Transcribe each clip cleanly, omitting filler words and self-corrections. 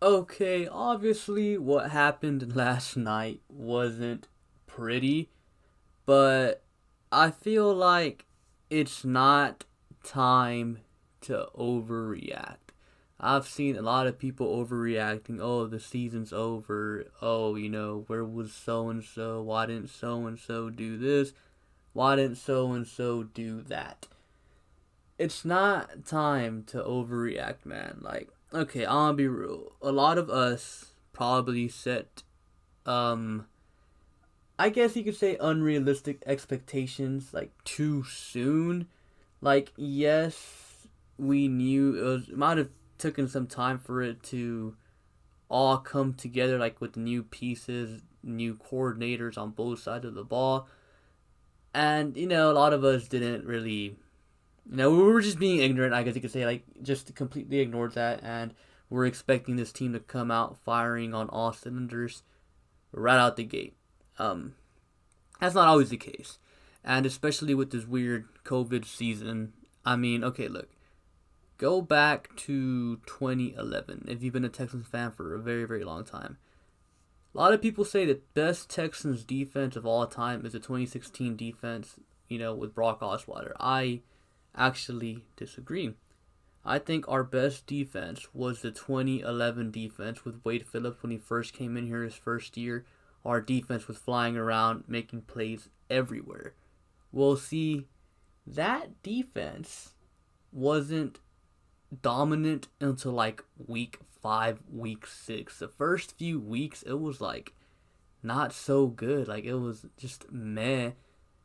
Okay, obviously what happened last night wasn't pretty, but I feel like it's not time to overreact. I've seen a lot of people overreacting. Oh, the season's over. Oh, where was so and so? Why didn't so and so do this? Why didn't so and so do that? It's not time to overreact, man. Like, okay, I'm gonna be real. A lot of us probably set, um, I guess you could say unrealistic expectations like too soon. Like, yes, we knew it might have taken some time for it to all come together, like with the new pieces, new coordinators on both sides of the ball. And, a lot of us didn't really we were just being ignorant, I guess you could say, like, just completely ignored that, and we're expecting this team to come out firing on all cylinders right out the gate. Um, that's not always the case, and especially with this weird COVID season. I mean, okay, look, go back to 2011 if you've been a Texans fan for a very, very long time. A lot of people say the best Texans defense of all time is the 2016 defense, with Brock Osweiler. I actually disagree. I think our best defense was the 2011 defense with Wade Phillips when he first came in here his first year. Our defense was flying around, making plays everywhere. Well, see, that defense wasn't dominant until like week 5, week 6. The first few weeks, it was like not so good. Like, it was just meh.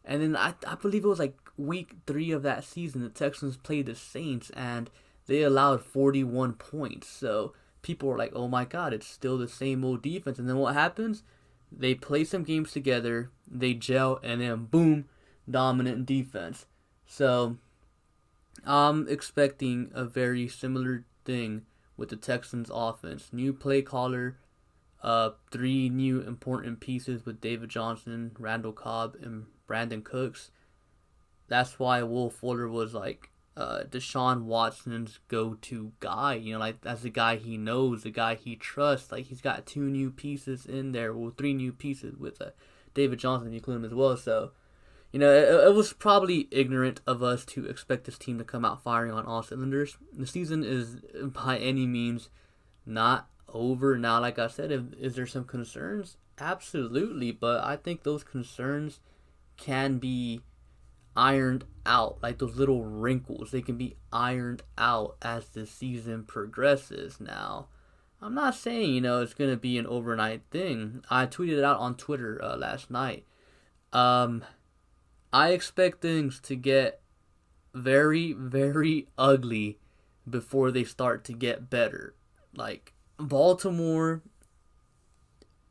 And then I believe it was like week 3 of that season, the Texans played the Saints and they allowed 41 points. So people were like, oh my God, it's still the same old defense. And then what happens? They play some games together, they gel, and then boom, dominant defense. So I'm expecting a very similar thing with the Texans offense. New play caller, 3 new important pieces with David Johnson, Randall Cobb, and Brandon Cooks. That's why Will Fuller was like Deshaun Watson's go-to guy. Like, that's the guy he knows, the guy he trusts. Like, he's got 2 new pieces in there, well, 3 new pieces with David Johnson, including him as well. So, it was probably ignorant of us to expect this team to come out firing on all cylinders. The season is by any means not over. Now, like I said, is there some concerns? Absolutely, but I think those concerns can be ironed out. Like, those little wrinkles, they can be ironed out as the season progresses. Now, I'm not saying, it's going to be an overnight thing. I tweeted it out on Twitter last night. I expect things to get very, very ugly before they start to get better. Like, Baltimore,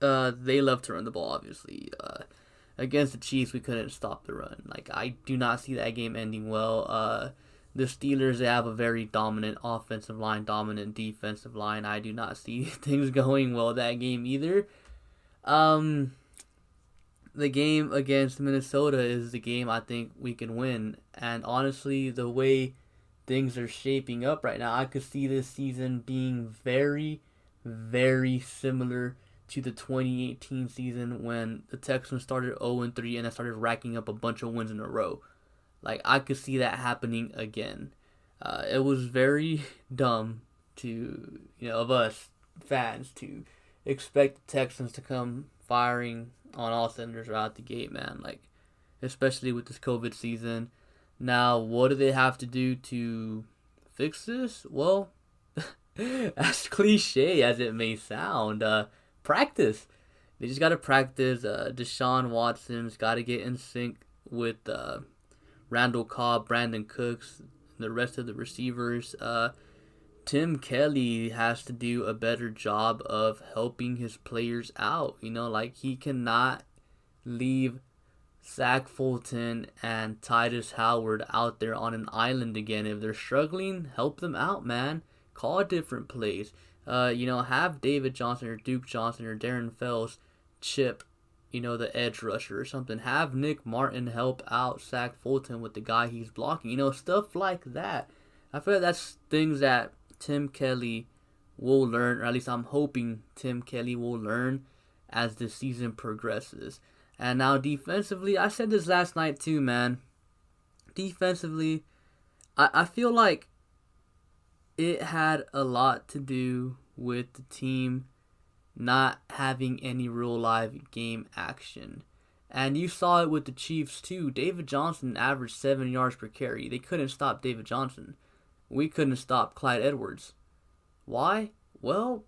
they love to run the ball, obviously. Against the Chiefs, we couldn't stop the run. Like, I do not see that game ending well. The Steelers, they have a very dominant offensive line, dominant defensive line. I do not see things going well that game either. The game against Minnesota is the game I think we can win. And honestly, the way things are shaping up right now, I could see this season being very, very similar to the 2018 season when the Texans started 0-3 and then started racking up a bunch of wins in a row. Like, I could see that happening again. It was very dumb to, of us fans to expect the Texans to come firing on all cylinders right out the gate, man. Like, especially with this COVID season. Now, what do they have to do to fix this? Well, as cliche as it may sound, practice. They just got to practice. Deshaun Watson's got to get in sync with Randall Cobb, Brandon Cooks, the rest of the receivers. Tim Kelly has to do a better job of helping his players out. Like, he cannot leave Zach Fulton and Titus Howard out there on an island again. If they're struggling, help them out, man. Call different plays. Have David Johnson or Duke Johnson or Darren Fells chip, the edge rusher or something. Have Nick Martin help out Zach Fulton with the guy he's blocking. Stuff like that. I feel like that's things that Tim Kelly will learn, or at least I'm hoping Tim Kelly will learn as the season progresses. And now defensively, I said this last night too, man. Defensively, I feel like it had a lot to do with the team not having any real live game action. And you saw it with the Chiefs too. David Johnson averaged 7 yards per carry. They couldn't stop David Johnson. We couldn't stop Clyde Edwards. Why? Well,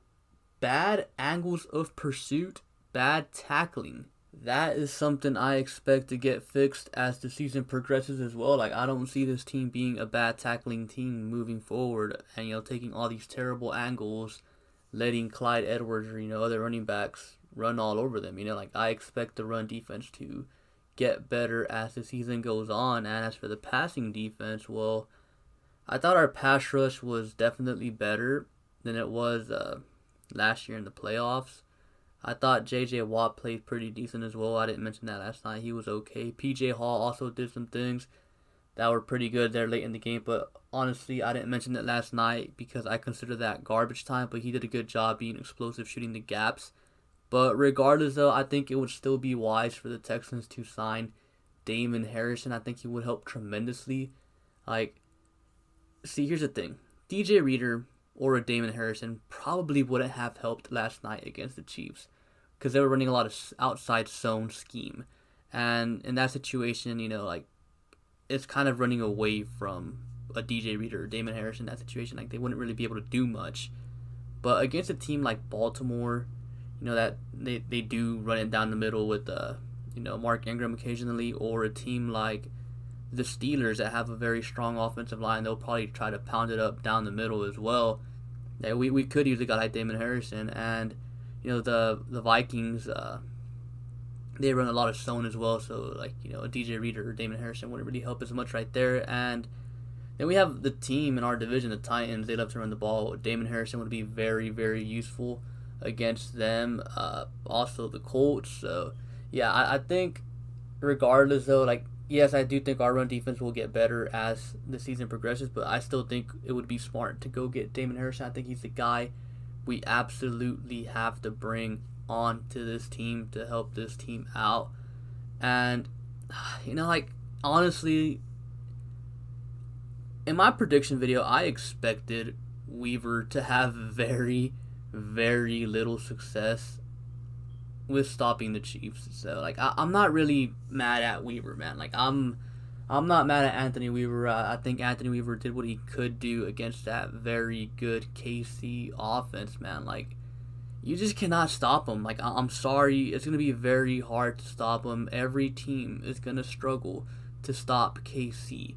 bad angles of pursuit, bad tackling. That is something I expect to get fixed as the season progresses as well. Like, I don't see this team being a bad tackling team moving forward and, taking all these terrible angles, letting Clyde Edwards or, other running backs run all over them. I expect the run defense to get better as the season goes on. And as for the passing defense, well, I thought our pass rush was definitely better than it was last year in the playoffs. I thought J.J. Watt played pretty decent as well. I didn't mention that last night. He was okay. P.J. Hall also did some things that were pretty good there late in the game. But honestly, I didn't mention it last night because I consider that garbage time. But he did a good job being explosive, shooting the gaps. But regardless, though, I think it would still be wise for the Texans to sign Damon Harrison. I think he would help tremendously. See, here's the thing. DJ Reader or a Damon Harrison probably wouldn't have helped last night against the Chiefs because they were running a lot of outside zone scheme. And in that situation, it's kind of running away from a DJ Reader or Damon Harrison in that situation. They wouldn't really be able to do much. But against a team like Baltimore, that they do run it down the middle with, Mark Ingram occasionally, or a team like the Steelers that have a very strong offensive line, they'll probably try to pound it up down the middle as well. We could use a guy like Damon Harrison, and the Vikings, they run a lot of zone as well. So a DJ Reader or Damon Harrison wouldn't really help as much right there. And then we have the team in our division, the Titans. They love to run the ball. Damon Harrison would be very, very useful against them. Also the Colts. So yeah, I think regardless though, yes, I do think our run defense will get better as the season progresses, but I still think it would be smart to go get Damon Harrison. I think he's the guy we absolutely have to bring on to this team to help this team out. And, honestly, in my prediction video, I expected Weaver to have very, very little success with stopping the Chiefs. So I'm not really mad at Weaver, man. I'm not mad at Anthony Weaver. I think Anthony Weaver did what he could do against that very good KC offense, man. You just cannot stop him. I'm sorry, it's gonna be very hard to stop him. Every team is gonna struggle to stop KC.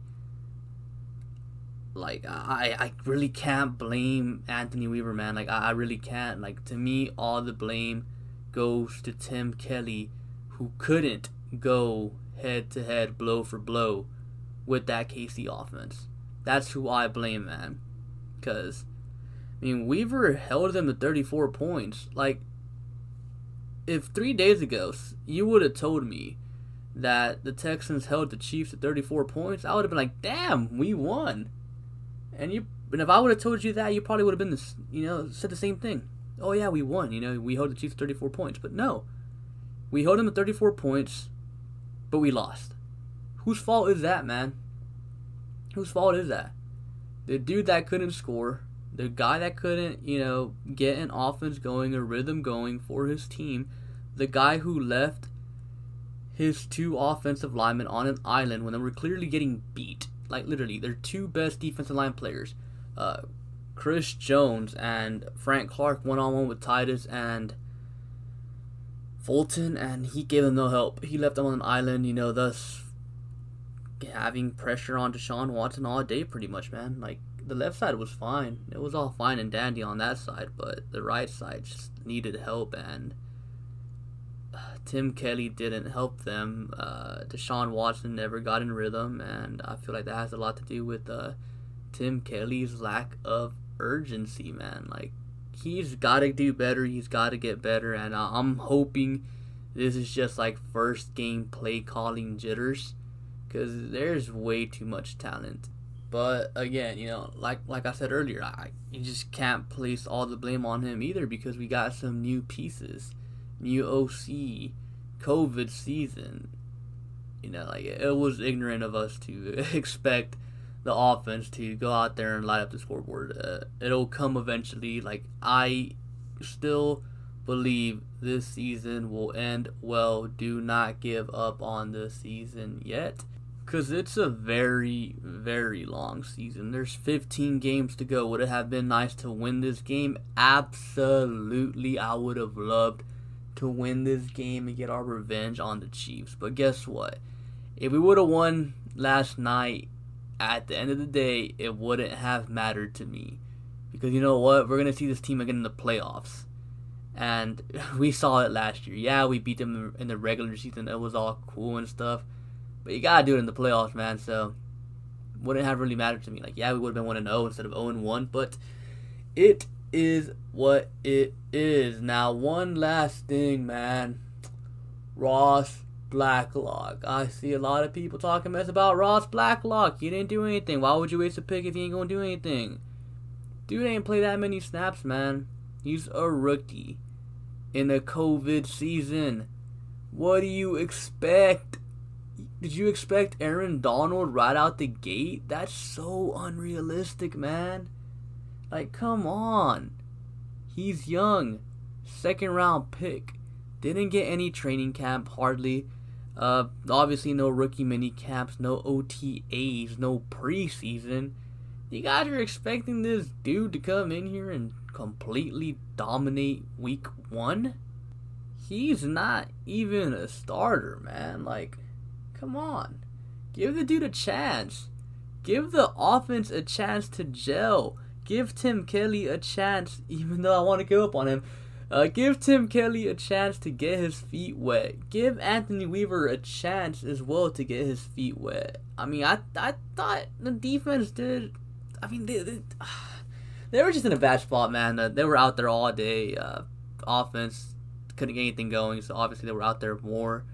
I really can't blame Anthony Weaver, man. I really can't. To me, all the blame goes to Tim Kelly, who couldn't go head-to-head, blow for blow with that KC offense. That's who I blame, man. Because, Weaver held them to 34 points. If 3 days ago you would have told me that the Texans held the Chiefs to 34 points, I would have been like, damn, we won. And if I would have told you that, you probably would have been said the same thing. Oh yeah, we won. We held the Chiefs 34 points. But no, we held them at 34 points, but we lost. Whose fault is that, man? Whose fault is that? The dude that couldn't score, the guy that couldn't, get an offense going, a rhythm going for his team, the guy who left his two offensive linemen on an island when they were clearly getting beat. Literally, their two best defensive line players, Chris Jones and Frank Clark, one-on-one with Titus and Fulton, and he gave them no help. He left them on an island, thus having pressure on Deshaun Watson all day pretty much, man. The left side was fine. It was all fine and dandy on that side, but the right side just needed help, and Tim Kelly didn't help them. Deshaun Watson never got in rhythm, and I feel like that has a lot to do with Tim Kelly's lack of urgency, man. He's got to do better. He's got to get better, and I'm hoping this is just first game play calling jitters, because there's way too much talent But again, like I said earlier, you just can't place all the blame on him either, because we got some new pieces, new OC, COVID season. Like, it was ignorant of us to expect the offense to go out there and light up the scoreboard. It'll come eventually. Like, I still believe this season will end well. Do not give up on the season yet, because it's a very, very long season. There's 15 games to go. Would it have been nice to win this game? Absolutely. I would have loved to win this game and get our revenge on the Chiefs. But guess what? If we would have won last night, at the end of the day, it wouldn't have mattered to me. Because you know what? We're going to see this team again in the playoffs. And we saw it last year. Yeah, we beat them in the regular season. It was all cool and stuff. But you got to do it in the playoffs, man. So, wouldn't have really mattered to me. Like, yeah, we would have been 1-0 instead of 0-1. But it is what it is. Now, one last thing, man. Ross Blacklock. I see a lot of people talking mess about Ross Blacklock. He didn't do anything. Why would you waste a pick if he ain't going to do anything? Dude ain't play that many snaps, man. He's a rookie in a COVID season. What do you expect? Did you expect Aaron Donald right out the gate? That's so unrealistic, man. Like, come on. He's young. Second round pick. Didn't get any training camp, hardly. Obviously no rookie mini camps, no OTAs, no preseason. You guys are expecting this dude to come in here and completely dominate week 1? He's not even a starter, man. Like, come on. Give the dude a chance. Give the offense a chance to gel. Give Tim Kelly a chance, even though I want to give up on him. Give Tim Kelly a chance to get his feet wet. Give Anthony Weaver a chance as well to get his feet wet. I mean, I thought the defense did. I mean, they were just in a bad spot, man. They were out there all day. Offense couldn't get anything going, so obviously they were out there more.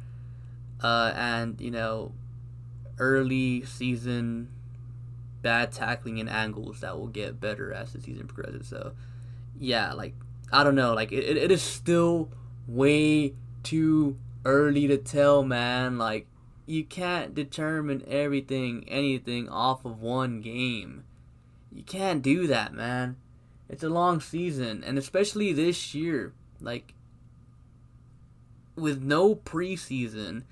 And, early season bad tackling and angles that will get better as the season progresses. So, yeah, like, I don't know. Like, it is still way too early to tell, man. Like, you can't determine anything off of one game. You can't do that, man. It's a long season, and especially this year, like, with no preseason,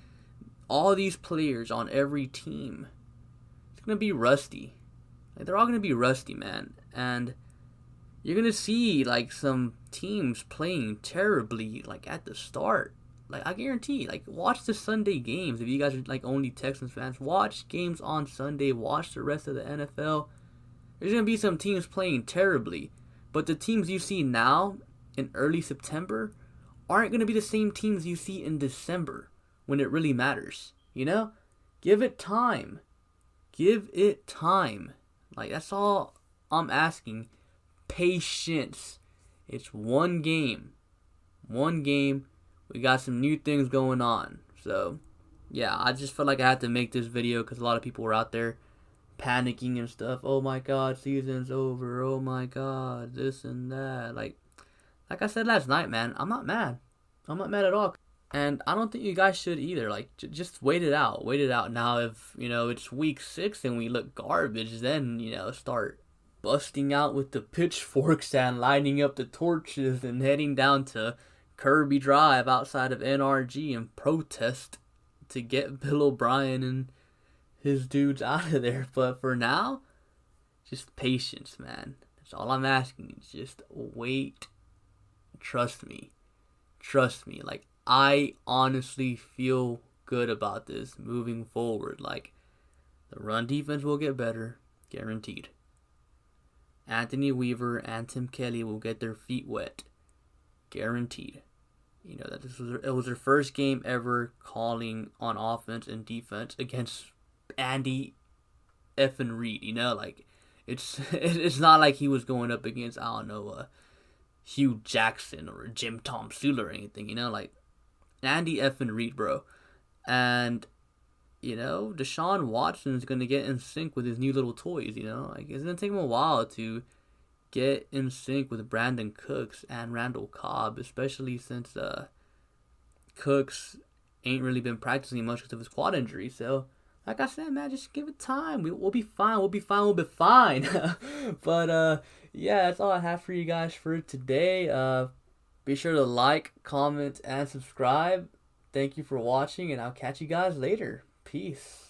all these players on every team, it's going to be rusty. Like, they're all going to be rusty, man. And you're going to see, like, some teams playing terribly, like, at the start. Like, I guarantee, like, watch the Sunday games. If you guys are, like, only Texans fans, watch games on Sunday. Watch the rest of the NFL. There's going to be some teams playing terribly. But the teams you see now in early September aren't going to be the same teams you see in December when it really matters. Give it time. Give it time. Like, that's all I'm asking. Patience. It's one game. One game. We got some new things going on. So, yeah, I just felt like I had to make this video because a lot of people were out there panicking and stuff. Oh my god, season's over. Oh my god, this and that. Like I said last night, man, I'm not mad. I'm not mad at all. And I don't think you guys should either. Like, just wait it out. Wait it out. Now, if, it's week 6 and we look garbage, then, start busting out with the pitchforks and lighting up the torches and heading down to Kirby Drive outside of NRG and protest to get Bill O'Brien and his dudes out of there. But for now, just patience, man. That's all I'm asking. Just wait. Trust me. Like, I honestly feel good about this moving forward. Like, the run defense will get better, guaranteed. Anthony Weaver and Tim Kelly will get their feet wet, guaranteed. That it was their first game ever calling on offense and defense against Andy effing Reid. Like, it's not like he was going up against, I don't know, Hugh Jackson or Jim Tom Sula or anything. Like, Andy effing Reid, bro. And Deshaun Watson's going to get in sync with his new little toys, Like, it's going to take him a while to get in sync with Brandon Cooks and Randall Cobb, especially since Cooks ain't really been practicing much because of his quad injury. So, like I said, man, just give it time. We'll be fine. We'll be fine. We'll be fine. But, yeah, that's all I have for you guys for today. Be sure to like, comment, and subscribe. Thank you for watching, and I'll catch you guys later. Peace.